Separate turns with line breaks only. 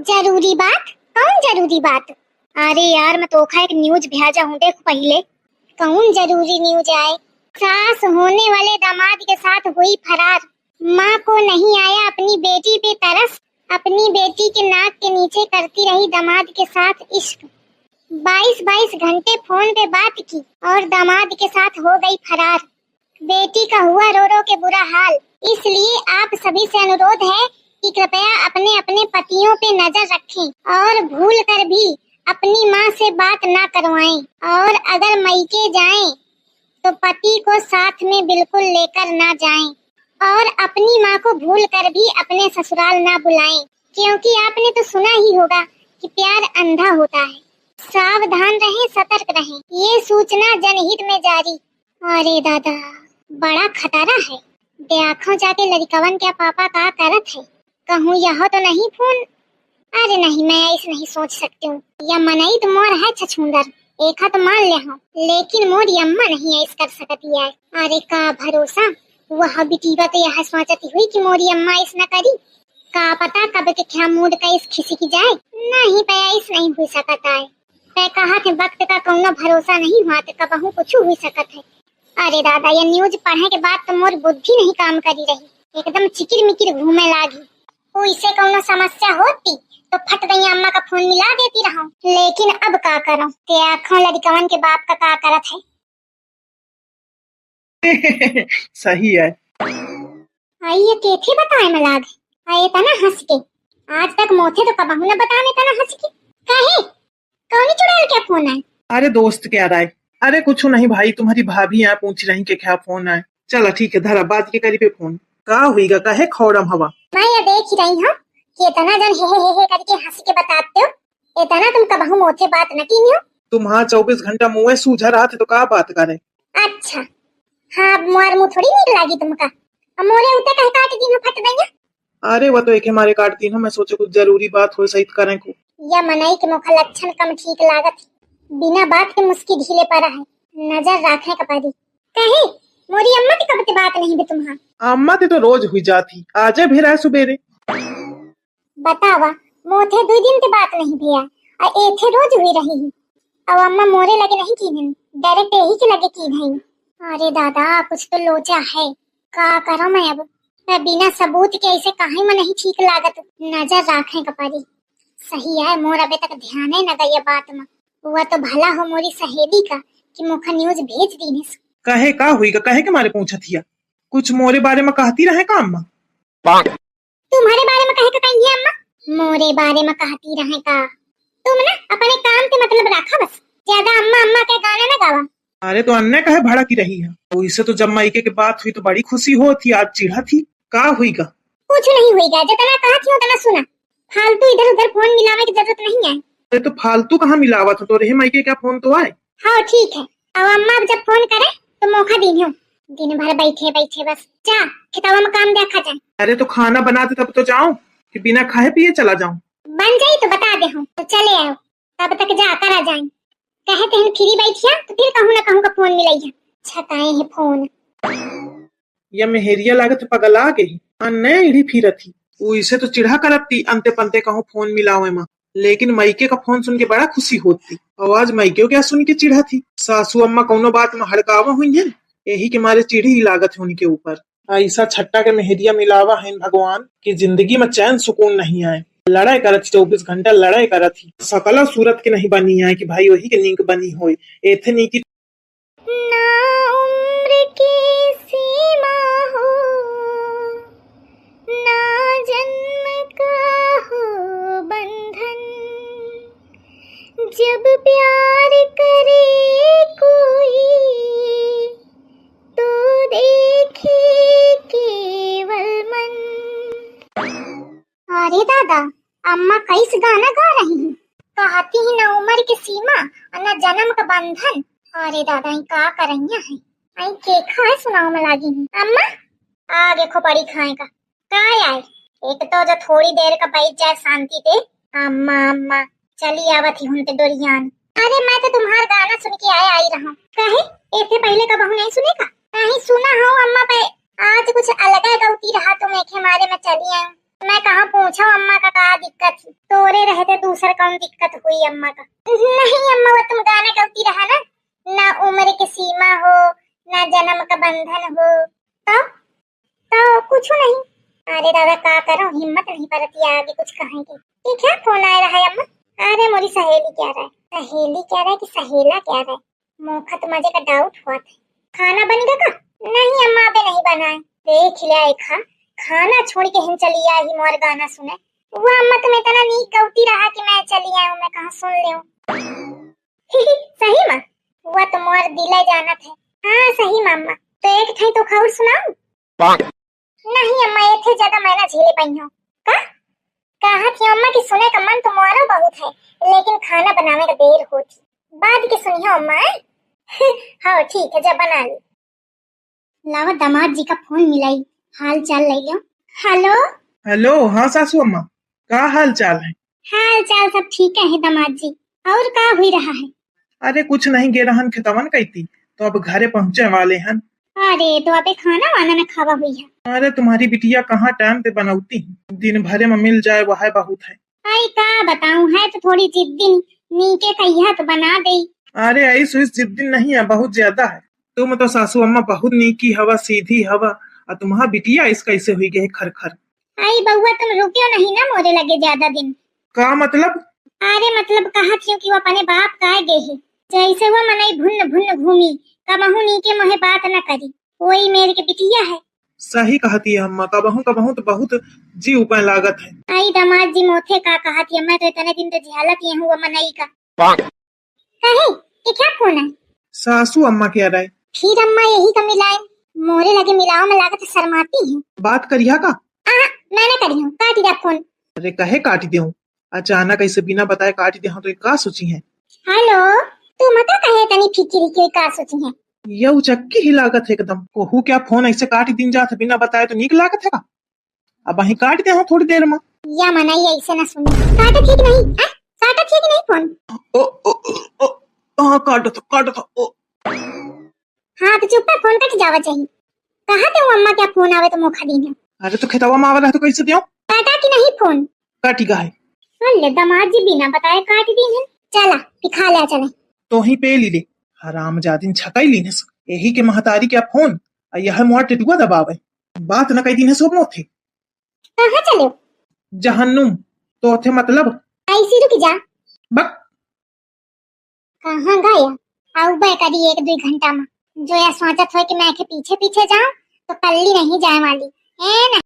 जरूरी बात? कौन जरूरी बात? अरे यार मैं तोखा एक न्यूज भेजा हूँ, देख पहले। कौन जरूरी न्यूज आए? सास होने वाले दामाद के साथ हुई फरार। माँ को नहीं आया अपनी बेटी पे तरस, अपनी बेटी के नाक के नीचे करती रही दामाद के साथ इश्क। 22-22 घंटे फोन पे बात की और दामाद के साथ हो गई फरार। बेटी का हुआ रो रो के बुरा हाल। इसलिए आप सभी से अनुरोध है कि कृपया अपने अपने पतियों पे नजर रखें और भूल कर भी अपनी माँ से बात ना करवाएं। और अगर मायके जाएं तो पति को साथ में बिल्कुल लेकर ना जाएं। और अपनी माँ को भूल कर भी अपने ससुराल ना बुलाएं, क्योंकि आपने तो सुना ही होगा कि प्यार अंधा होता है। सावधान रहें, सतर्क रहें। ये सूचना जनहित में जारी। अरे दादा, बड़ा खतरा है। देखो जाके लड़कवन के पापा का करत है। कहूँ यह तो नहीं फोन। अरे नहीं, मैं ऐसे नहीं सोच सकती हूँ। या मनई तो मोर है छछूंदर, एक हाथ मान ले हूँ, लेकिन मोर अम्मा नहीं ऐसा कर सकती है। अरे का भरोसा, वह बिटीवा तो यह सोचती हुई कि मोरी अम्मा ऐसा न करी। का पता कब के क्या मूड का इस खिसी की जाए। नहीं पाया, इस नहीं हो सकता है। मैं कहा थे वक्त का कौनो भरोसा नहीं हुआ तो कबहू कुछ हो सकत है। अरे दादा, ये न्यूज पढ़ने के बाद तो मोर बुद्धि नहीं काम करी रही, एकदम चिकिर मिकिर घूमे लागी। इससे कौनो समस्या होती तो फट गई अम्मा का फोन मिला देती रहूं, लेकिन अब का करूं? ते आँखों लड़कवन के बाप का करत है।
सही है।
आइए केथे बताए मलाग, आए तना हंस के। आज तक मोथे तो कबहू न बताने तना हंस के। काहे? कौनी चुड़ैल क्या फोन है?
अरे दोस्त क्या राय? अरे कुछ नहीं भाई, तुम्हारी भाभी यहाँ पूछ रही कि क्या फोन है। चलो ठीक है, धरा बात के करी पे फोन। का हुईगा, कहे खौड़म हवा।
मैं ये देख ही रही हूँ कि इतना जन हे करके हंस के बताते हो। इतना तुम कबहू मोथे बात न की हो।
तुम हाँ 24 घंटा मुँह सूझा रहा थे तो का बात करे।
अच्छा हाँ, मोर मुँह थोड़ी नहीं लागी तुमका। अब मोरे उते कहे काट दी हो फट गई।
अरे वो तो एक हमारे काटती ना, मैं सोचे कुछ जरूरी बात हो सही करें को।
या मनई के मुख लक्षण कम ठीक लागत, बिना बात के मुस्की ढीले पड़ा है। नजर रखे कपारी। कहे मोरी अम्मा की कब बात नहीं भी तुम्हां।
अम्मा ते तो रोज हुई जाती, आज भी रहा सुबेरे।
बतावा, मोथे 2 दिन के बात नहीं भैया और एथे रोज हुई रही है। अब अम्मा मोरे लगे नहीं की हैं, डायरेक्ट यही के लगे की नहीं। अरे दादा, कुछ तो लोचा है। का करो मैं अब? मैं बिना सबूत के ऐसे काहे में नहीं ठीक लागत। नजर रखे कपारी। सही है, मोर अबे तक ध्यान न गई बात में। हुआ तो भला हो मोरी सहेली का कि मुखा न्यूज भेज दी।
कहे का हुईगा, कहे के मारे पूछा थिया। कुछ मोरे बारे में कहती रहे का अम्मा?
तुम्हारे बारे में कहे का कहीं अम्मा? मोरे बारे में कहती रहे का? तुम ना अपने काम के मतलब रखा बस, ज्यादा अम्मा अम्मा के गाना न गावा।
अरे तो अन्य कहे भड़ा की रही है। तो इसे तो जब मायके की बात हुई तो बड़ी खुशी हो थी, आज चिढ़ा थी। का हुईगा?
कुछ नहीं हुईगा, जितना कहा थी उतना सुना। फालतू इधर उधर फोन मिलाने की जरूरत नहीं है।
अरे तो फालतू कहाँ मिलावा था, तो रहे मायके क्या फोन तो आए।
हाँ ठीक है, अब अम्मा जब फोन करे तो मौका दी हो। दिन भर बैठे बैठे बस जा खितावा में काम देखा जाए।
अरे तो खाना बनाते तब तो जाऊं कि बिना खाए पिए चला जाऊं?
बन जाई तो बता दे हूँ तो चले आओ, तब तक जा कर आ जाए। कहते हैं फ्री बैठिया तो फिर कहूँ ना कहूँ का फोन मिलाई। छकाए है फोन।
या मेहरिया लागत पगला गई, अन्य इड़ी फिर थी। वो इसे तो चिढ़ा करती अंते पंते कहूँ फोन मिलावे माँ, लेकिन मायके का फोन सुन के बड़ा खुशी होती। आवाज मायके क्या सुन के चिढ़ा थी। सासू अम्मा कौनो बात में हड़कावा हुई है, यही के मारे चिढ़ी ही लागत है उनके ऊपर। ऐसा छट्टा के मेहरिया मिलावा है भगवान की जिंदगी में चैन सुकून नहीं आए। लड़ाई करत 24 घंटा लड़ाई करत ही, सकला सूरत के नहीं बनी है कि भाई वही के नीक बनी होई। एथे नी की
ना उम्र की सीमा हो, ना जन्म का हो बंधन, जब प्यार करे कोई तो देखे केवल मन। अरे दादा, अम्मा कैसे गाना गा रही है। कहती ही ना उम्र की सीमा और ना जन्म का बंधन। अरे दादा, का करैया है। आई के खाए सुनाओ में लागी हूँ। अम्मा आ देखो बड़ी खाए का आए। एक तो जो थोड़ी देर का बैठ जाए शांति पे। अम्मा अम्मा चली आवत ही हूँ डोरियान। अरे मैं तो तुम्हारा गाना सुन के आई रहा हूँ। कहे ऐसे पहले का बहू नहीं सुने का? नहीं सुना हूँ अम्मा पे, आज कुछ अलग गौती रहा तो मैं के मारे में चली आई। मैं कहा पूछो अम्मा का दिक्कत थी तो तोरे रहते दूसरा कौन दिक्कत हुई अम्मा का। नहीं अम्मा, वो तुम गाना गाती रहा ना, ना उम्र की सीमा हो, ना जन्म का बंधन हो, तो कुछ नहीं। अरे दादा का करो, हिम्मत नहीं पड़ती आगे कुछ कहेंगे। ये क्या फोन आ रहा है अम्मा? अरे मोरी सहेली कह रहा है, सहेली कह रहा है कि सहेला कह रहा है, मुफ्त मजे का डाउट हुआ था। खाना बनेगा का? नहीं अम्मा अबे नहीं बना है। देख लिया खा, खाना छोड़ के हम चली आई मोर गाना सुने। वो अम्मा तुम इतना नीक गौती रहा कि मैं चली आई हूँ, मैं कहाँ सुन ले हूँ। सही माँ, वो तो मोर दिले जाना थे। हाँ सही मामा, तो एक थे तो खबर सुनाऊं? नहीं अम्मा, ये थे ज्यादा मैं ना झेले पाई हूँ। का? कहा थी अम्मा की सुने का मन तो मोरा बहुत है, लेकिन खाना बनाने का देर होती। बाद के सुनियो अम्मा। हाँ ठीक है, जब बना ली। लावा दामाद जी का फोन मिलाई, हाल चाल ले लो। हेलो
हेलो, हाँ सासू अम्मा, का हाल चाल है?
हाल चाल सब ठीक है दामाद जी। और का हुई रहा है?
अरे कुछ नहीं, गे रहन खेतवन कहती, तो अब घरे पहुँचे वाले हन।
अरे तो अबे खाना वाना में खावा हुई है।
अरे तुम्हारी बिटिया कहाँ टाइम पे बनौती है, दिन भरे में मिल जाए वह बहुत है।
आई का बताऊं, है तो थोड़ी जिद्दी, नीके कहिया तो बना दे।
अरे ऐसी इस जिद्दी नहीं है, बहुत ज्यादा है। तुम तो सासू अम्मा बहुत नीकी हवा, सीधी हवा, और तुम्हारा बिटिया इस कैसे हुई गई खर।
आई बउआ तुम रुकियो नहीं ना मोरे लगे ज्यादा दिन।
का मतलब?
अरे मतलब कहा थी कि वो अपने बाप का गए है, जैसे वो मनई भुन्न भुन्न घूमी, कबहू नीके मोहे बात न करी, वही मेरे के बिटिया है।
सही कहती है अम्मा, कबहू तो बहुत जी ऊपर लागत है।
आई दामाद जी मोथे का कहा थी, मैं तो इतने दिन तो झेलत ही हूँ मनई का। कहे ये क्या फोन है?
सासू अम्मा कह रहे।
फिर अम्मा यही का मिलाए, मोरे लगे मिलाओ में लागत शर्माती है।
बात करिया का?
मैंने करी हूँ, काट दिया फोन।
अरे कहे काट दे, अचानक ऐसे बिना बताए काट दे तो का सोची है?
हेलो, तू मता कहे तनी फिकिरी के का सोची है?
ये उचक्की ही लागत है एकदम। कोहू क्या फोन ऐसे काट दिन जात बिना बताए तो नीक लागत है का? अब वही काट दे थोड़ी देर में।
या मनाई ऐसे ना सुनी, काटा ठीक नहीं है, काटा ठीक नहीं फोन।
ओ ओ ओ, हाँ काट दो ओ।
हाँ तो चुप फोन कट जावा चाहिए। कहा थे अम्मा क्या फोन आवे तो मुखा दी है।
अरे तो खेतवा में आवेला है तो कैसे दियो?
काटा कि नहीं फोन?
काटी का है।
अल्ले दामाद जी बिना बताए काट दी है। चला दिखा ले चले।
तो ही पे ली ले, हरामजादी छकाई ली यही के महतारी क्या फोन, यह मोर टिटुआ दबावे, बात न कही दिन सब थे।
कहाँ चले?
जहन्नुम तो थे मतलब।
ऐसी रुक जा।
बक
कहाँ गया? आउ बे करी 1-2 घंटा में, जो या सोचत हो कि मैं के पीछे पीछे जाऊं तो पल्ली नहीं जाए वाली है ना।